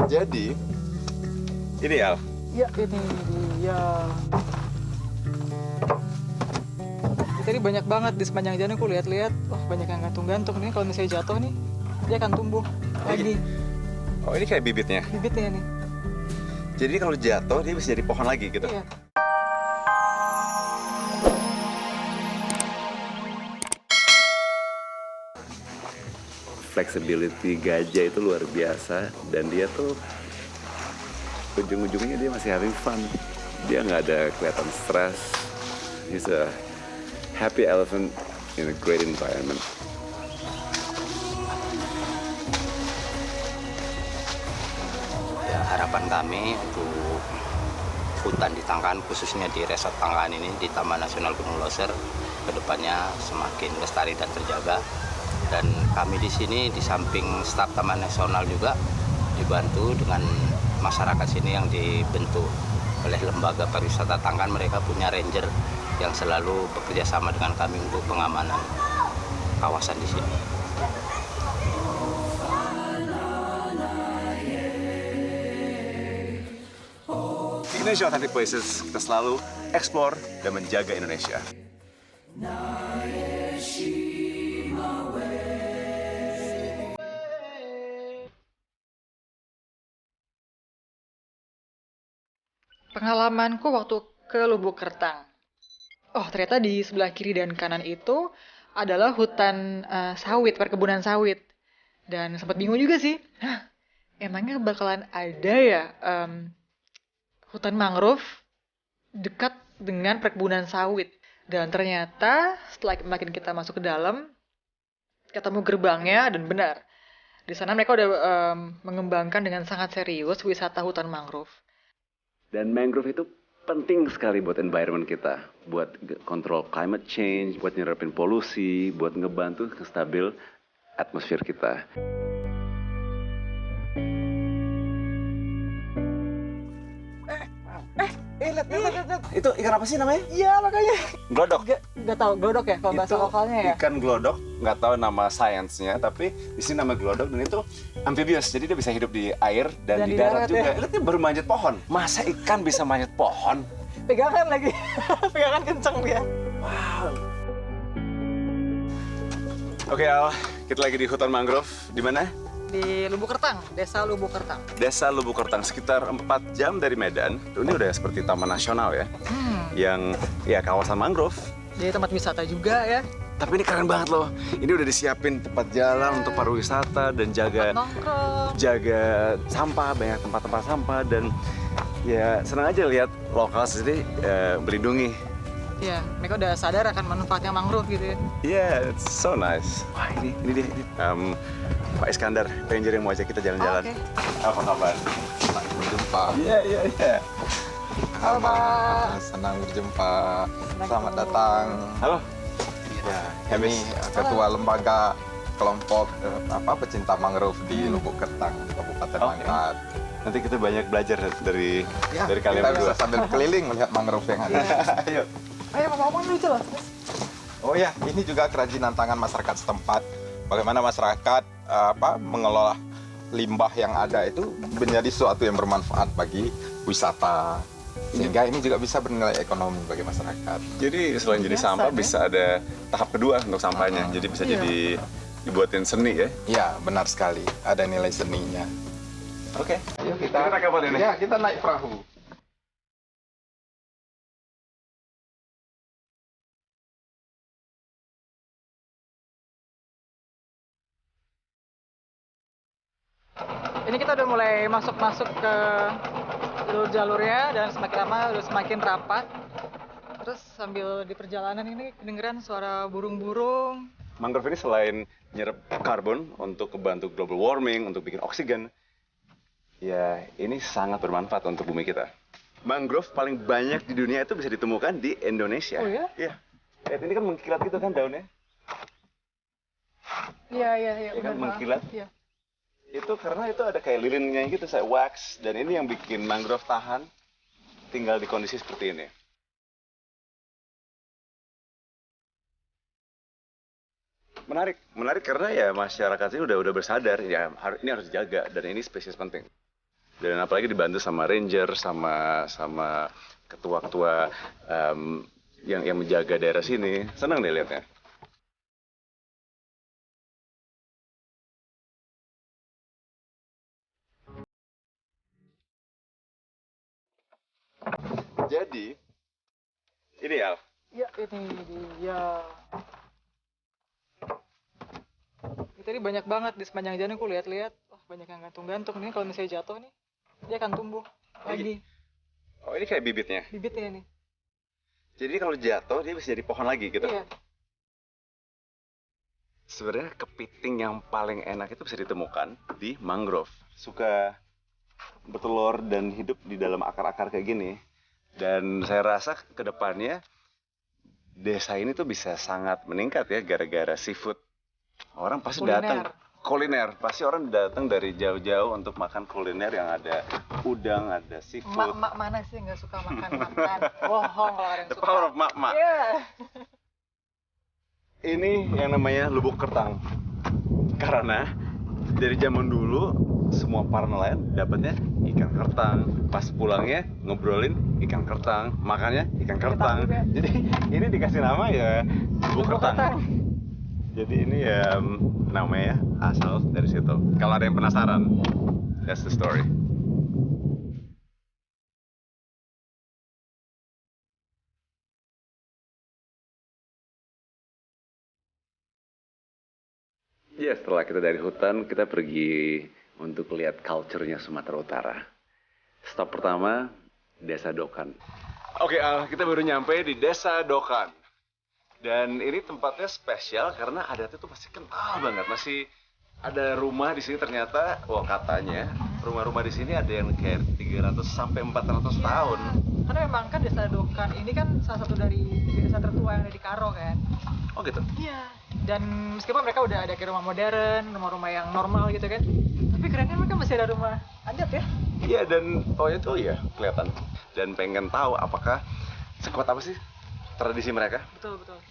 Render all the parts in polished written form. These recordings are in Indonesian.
Jadi, ini Al. Ya, ini dia. Tadi banyak banget di sepanjang jalan aku lihat-lihat. Wah, banyak yang gantung-gantung nih. Kalau misalnya jatuh nih, dia akan tumbuh lagi. Oh, ini kayak bibitnya. Bibitnya nih. Jadi kalau jatuh dia bisa jadi pohon lagi gitu. Iya. Flexibility gajah itu luar biasa dan dia tuh ujung-ujungnya dia masih having fun. Dia nggak ada kelihatan stres. He's a happy elephant in a great environment. Ya, harapan kami untuk hutan di Tangkahan, khususnya di Resort Tangkahan ini, di Taman Nasional Gunung Loser, kedepannya semakin lestari dan terjaga. Dan kami di sini di samping staf Taman Nasional juga dibantu dengan masyarakat sini yang dibentuk oleh Lembaga Pariwisata Tangkahan. Mereka punya ranger yang selalu bekerja sama dengan kami untuk pengamanan kawasan di sini. Indonesia Authentic Places, kita selalu explore dan menjaga Indonesia. Pengalamanku waktu ke Lubuk Kertang. Oh, ternyata di sebelah kiri dan kanan itu adalah hutan sawit, perkebunan sawit. Dan sempat bingung juga sih. Hah, emangnya bakalan ada ya hutan mangrove dekat dengan perkebunan sawit? Dan ternyata setelah makin kita masuk ke dalam, ketemu gerbangnya dan benar. Di sana mereka udah mengembangkan dengan sangat serius wisata hutan mangrove. Dan mangrove itu penting sekali buat environment kita, buat kontrol climate change, buat nyerapin polusi, buat ngebantu stabil atmosfer kita. Lihat. Itu ikan apa sih namanya? Iya, makanya. Glodok. Gak tau, glodok ya kalau bahasa lokalnya ya? Ikan glodok, nggak tahu nama sainsnya, tapi di sini nama glodok dan itu amphibious, jadi dia bisa hidup di air dan di darat juga. Ya? Lihat dia baru manjat pohon. Masa ikan bisa manjat pohon? Pegangan lagi, pegangan kenceng dia. Wow. Oke Al, kita lagi di hutan mangrove. Di mana? Di Lubuk Kertang, Desa Lubuk Kertang. Desa Lubuk Kertang, sekitar 4 jam dari Medan. Ini udah seperti taman nasional ya, yang ya kawasan mangrove. Jadi tempat wisata juga ya. Tapi ini keren banget loh. Ini udah disiapin tempat jalan untuk pariwisata dan Nongkrong. jaga sampah, banyak tempat-tempat sampah dan ya senang aja lihat lokal sendiri melindungi. Ya, mereka udah sadar akan manfaatnya mangrove gitu ya. Yeah, it's so nice. Wah ini dia. Pak Iskandar, ranger yang mau ajak kita jalan-jalan. Oke. Apa kabar? Senang berjumpa. Iya. Halo, Pak. Senang berjumpa. Selamat datang. Halo. Ya, Habis. ini ketua lembaga kelompok pecinta mangrove di Lubuk Kertang, Kabupaten Oke. Langkat. Nanti kita banyak belajar dari kalian kita berdua. bisa sambil keliling melihat mangrove yang ada. Ayo. Ayo, ngomong dulu jelas. Oh ya, ini juga kerajinan tangan masyarakat setempat. Bagaimana masyarakat mengelola limbah yang ada itu menjadi sesuatu yang bermanfaat bagi wisata. Sehingga ini juga bisa bernilai ekonomi bagi masyarakat. Jadi selain jadi Biasa, sampah ya? bisa ada tahap kedua untuk sampahnya. Jadi bisa Iya. jadi dibuatin seni ya. Ya, benar sekali. Ada nilai seninya. Oke. Ayo kita Kita kapal ini. Ya, kita naik perahu. Ini kita udah mulai masuk ke jalur-jalurnya dan semakin lama udah semakin rapat. Terus sambil di perjalanan ini kedengeran suara burung-burung. Mangrove ini selain nyerap karbon untuk membantu global warming, untuk bikin oksigen, ya ini sangat bermanfaat untuk bumi kita. Mangrove paling banyak di dunia itu bisa ditemukan di Indonesia. Oh ya? Iya. Lihat ini kan mengkilat gitu kan daunnya. Iya, Ya kan, benar. mengkilat. Iya. Itu karena itu ada kayak lilinnya gitu, saya wax, dan ini yang bikin mangrove tahan tinggal di kondisi seperti ini. Menarik karena ya masyarakat ini udah bersadar ya ini harus dijaga dan ini spesies penting. Dan apalagi dibantu sama ranger, sama ketua-ketua yang menjaga daerah sini. Senang deh liatnya. Jadi, ini Al. Ya, ini dia. Ini tadi banyak banget di sepanjang jalan aku lihat-lihat. Wah, banyak yang gantung-gantung. Ini kalau misalnya jatuh nih, dia akan tumbuh lagi. Oh, ini kayak bibitnya. Bibitnya nih. Jadi kalau jatuh dia bisa jadi pohon lagi gitu. Iya. Sebenarnya kepiting yang paling enak itu bisa ditemukan di mangrove. Suka bertelur dan hidup di dalam akar-akar kayak gini. Dan saya rasa ke depannya desa ini tuh bisa sangat meningkat ya gara-gara seafood. Orang pasti datang kuliner. Pasti orang datang dari jauh-jauh untuk makan kuliner yang ada udang, ada seafood. Mak mana sih nggak suka makan-makan? Bohong kalau ada yang The suka. power of mak-mak. Iya. Ini yang namanya lubuk kertang. Karena dari zaman dulu semua para nelayan dapatnya ikan kertang. Pas pulangnya ngobrolin ikan kertang, makannya ikan kertang. Jadi ini dikasih nama ya lubuk kertang. Jadi ini ya namanya asal dari situ. Kalau ada yang penasaran, that's the story. Ya, setelah kita dari hutan, kita pergi untuk lihat culture-nya Sumatera Utara. Stop pertama, Desa Dokan. Oke, kita baru nyampe di Desa Dokan. Dan ini tempatnya spesial karena adatnya tuh masih kental banget. Masih ada rumah di sini ternyata, katanya rumah-rumah di sini ada yang kayak 300 sampai 400 tahun. Karena memang kan Desa Dokan ini kan salah satu dari desa tertua yang ada di Karo kan. Oh gitu? Iya. Dan meskipun mereka udah ada kayak rumah modern, rumah-rumah yang normal gitu kan, tapi kerennya mereka masih ada rumah adat ya. Iya, dan itu ya kelihatan. Dan pengen tahu apakah sekuat apa sih tradisi mereka. Betul, betul.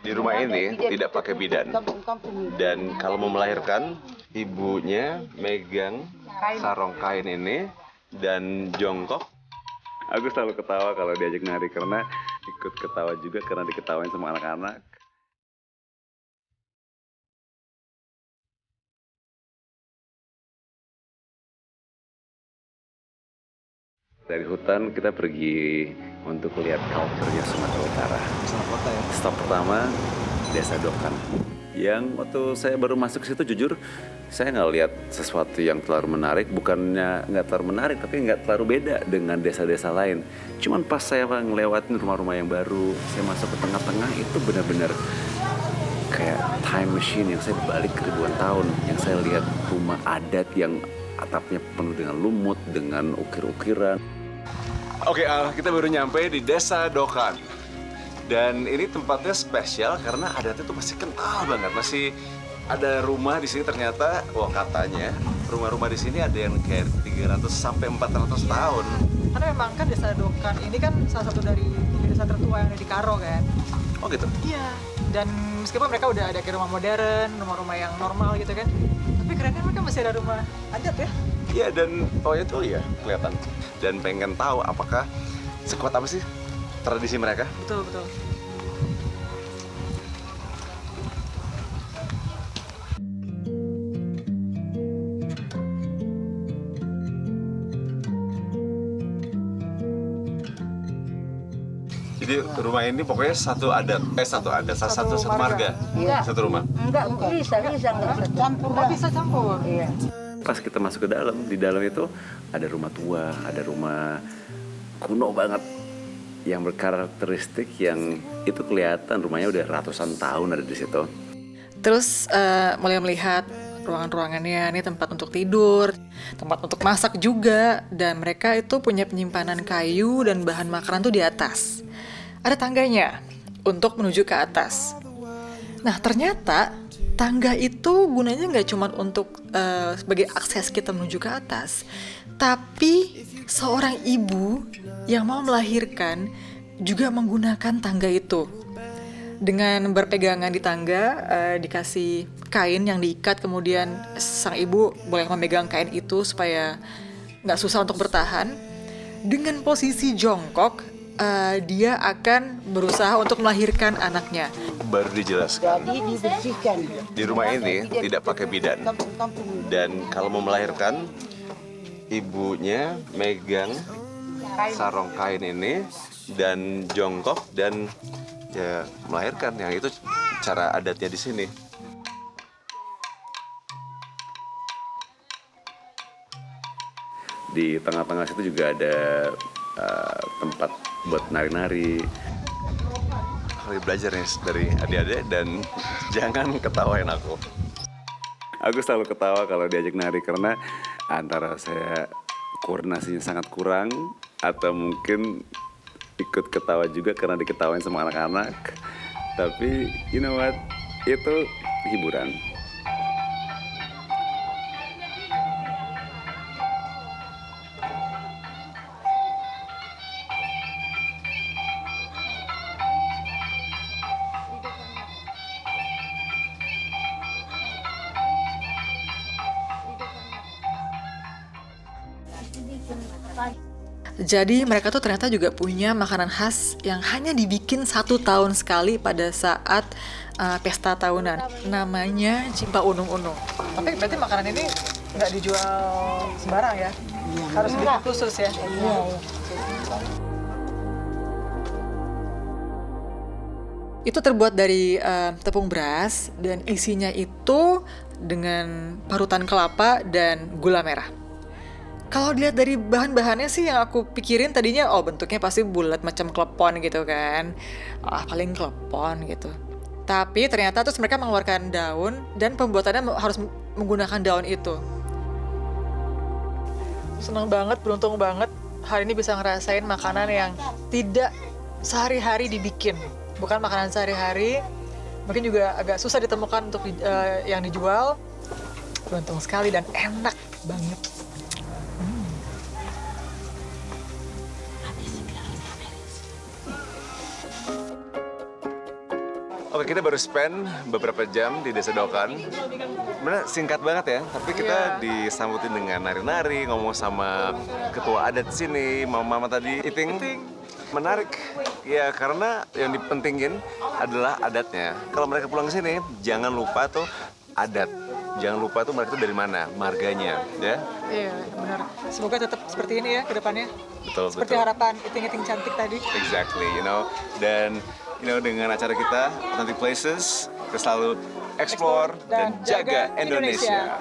Di rumah ini tidak pakai bidan. Dan kalau mau melahirkan, ibunya megang sarung kain ini dan jongkok. Aku selalu ketawa kalau diajak nari karena ikut ketawa juga karena diketawain sama anak-anak. Dari hutan kita pergi untuk lihat culture-nya Sumatera Utara. Stop pertama, Desa Dokan. Yang waktu saya baru masuk situ jujur, saya nggak lihat sesuatu yang terlalu menarik. Bukannya nggak terlalu menarik, tapi nggak terlalu beda dengan desa-desa lain. Cuman pas saya ngelewatin rumah-rumah yang baru, saya masuk ke tengah-tengah itu benar-benar kayak time machine yang saya balik ke ribuan tahun. Yang saya lihat rumah adat yang atapnya penuh dengan lumut, dengan ukir-ukiran. Oke, kita baru nyampe di Desa Dokan. Dan ini tempatnya spesial karena adatnya tuh masih kental banget. Masih ada rumah di sini ternyata, katanya rumah-rumah di sini ada yang kayak 300 sampai 400 tahun. Karena memang kan Desa Dokan ini kan salah satu dari desa tertua yang ada di Karo kan. Oh gitu? Iya. Dan meskipun mereka udah ada kayak rumah modern, rumah-rumah yang normal gitu kan, tapi kerennya mereka masih ada rumah adat ya. Iya, dan itu ya kelihatan. Dan pengen tahu apakah sekuat apa sih tradisi mereka. Betul, betul. Jadi rumah ini pokoknya satu marga. Enggak. Satu rumah. Enggak bisa enggak campur. Nggak bisa campur. Iya. Pas kita masuk ke dalam, di dalam itu ada rumah tua, ada rumah kuno banget yang berkarakteristik yang itu kelihatan rumahnya udah ratusan tahun ada di situ. Terus mulai melihat ruangan-ruangannya, ini tempat untuk tidur, tempat untuk masak juga, dan mereka itu punya penyimpanan kayu dan bahan makanan tuh di atas. Ada tangganya untuk menuju ke atas. Nah ternyata tangga itu gunanya nggak cuma untuk sebagai akses kita menuju ke atas, tapi seorang ibu yang mau melahirkan juga menggunakan tangga itu. Dengan berpegangan di tangga, dikasih kain yang diikat, kemudian sang ibu boleh memegang kain itu supaya nggak susah untuk bertahan. Dengan posisi jongkok, dia akan berusaha untuk melahirkan anaknya. Baru dijelaskan, Jadi dibersihkan. di rumah ini tidak pakai bidan. Dan kalau mau melahirkan, ibunya megang sarung kain ini dan jongkok dan ya melahirkan. Yang itu cara adatnya di sini. Di tengah-tengah situ juga ada tempat buat nari-nari. Aku belajar nih dari adik-adik dan jangan ketawain aku. Aku selalu ketawa kalau diajak nari karena antara saya koordinasinya sangat kurang atau mungkin ikut ketawa juga karena diketawain sama anak-anak. Tapi you know what, itu hiburan. Jadi mereka tuh ternyata juga punya makanan khas yang hanya dibikin 1 tahun sekali pada saat pesta tahunan. Namanya Cimpa Unung-Unung. Tapi berarti makanan ini nggak dijual sembarang ya? Harus bikin khusus ya? Iya. Itu terbuat dari tepung beras dan isinya itu dengan parutan kelapa dan gula merah. Kalau dilihat dari bahan-bahannya sih yang aku pikirin tadinya, oh bentuknya pasti bulat macam klepon gitu kan. Paling klepon gitu. Tapi ternyata terus mereka mengeluarkan daun dan pembuatannya harus menggunakan daun itu. Senang banget, beruntung banget hari ini bisa ngerasain makanan yang tidak sehari-hari dibikin. Bukan makanan sehari-hari, mungkin juga agak susah ditemukan untuk yang dijual. Beruntung sekali dan enak banget. Oke, kita baru spend beberapa jam di Desa Dokan. Sebenarnya singkat banget ya, tapi kita disambutin dengan nari-nari, ngomong sama ketua adat sini, mama tadi. Eating. Menarik. Ya, karena yang dipentingin adalah adatnya. Kalau mereka pulang ke sini, jangan lupa tuh adat. Jangan lupa tuh mereka tuh dari mana, marganya, ya. Iya, benar. Semoga tetap seperti ini ya ke depannya. Betul, Seperti betul. harapan eating-eating cantik tadi. Exactly, dan dengan acara kita Authentic Places, kita selalu explore dan jaga Indonesia.